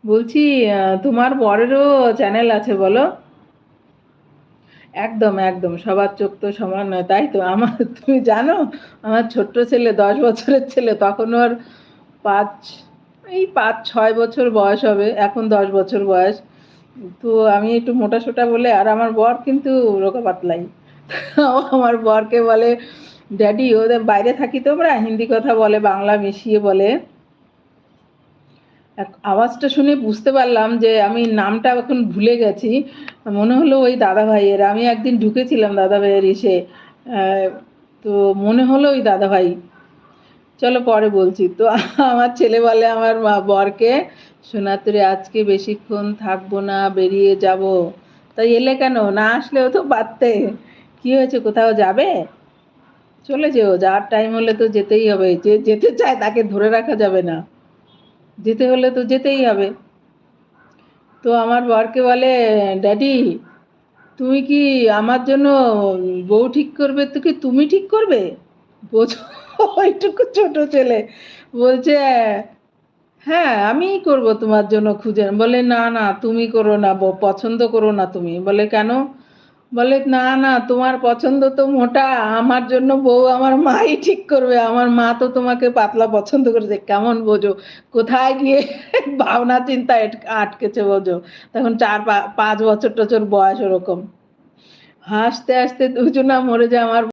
বলছি তোমার বরেরও চ্যানেল আছে বলো? একদম একদম, সবার চোখ তো সমান নয়, তাই তো আমার তুমি জানো, আমার ছোট্ট ছেলে 10 বছরের ছেলে, তখন ওর পাঁচ এই 5-6 বছর বয়স হবে, এখন 10 বছর বয়স। তো আমি একটু মোটা সোটা বলে, আর আমার বর কিন্তু রোগা পাতলাই। ও আমার বরকে বলে, ড্যাডি, ওদের বাইরে থাকি তো, আমরা হিন্দি কথা বলে, বাংলা মিশিয়ে বলে। আওয়াজটা শুনে বুঝতে পারলাম যে আমি নামটা এখন ভুলে গেছি। মনে হলো ওই দাদা ভাইয়ের, আমি একদিন ঢুকেছিলাম দাদা ভাইয়ের এসে। আহ, তো মনে হলো ওই দাদা ভাই। চলো পরে বলছি তো। আমার ছেলে বলে আমার বরকে, সোনা তোরে আজকে বেশিক্ষণ থাকবো না, বেরিয়ে যাব। তাই এলে কেন, না আসলেও তো পারতে। কি হয়েছে, কোথাও যাবে? চলে যেও, যাওয়ার টাইম হলে তো যেতেই হবে, যে যেতে চায় তাকে ধরে রাখা যাবে না, যেতে হলে তো যেতেই হবে। তো আমার বরকে বলে, ড্যাডি, তুমি কি আমার জন্য বউ ঠিক করবে, তো কি তুমি ঠিক করবে? বোঝো, ওইটুকু ছোট ছেলে বলছে, হ্যাঁ আমিই করব তোমার জন্য খুঁজে। বলে, না না তুমি করো না, পছন্দ করো না তুমি। বলে, কেন? বলে, না না তোমার পছন্দ তো মোটা, আমার জন্য বউ আমার মাই ঠিক করবে, আমার মা তো তোমাকে পাতলা পছন্দ করেছে। কেমন বোঝো, কোথায় গিয়ে ভাবনা চিন্তা আটকেছে বোঝো। তখন 4-5 বছর টছর বয়স ওরকম। হাসতে হাসতে দুজনা মরে যায় আমার।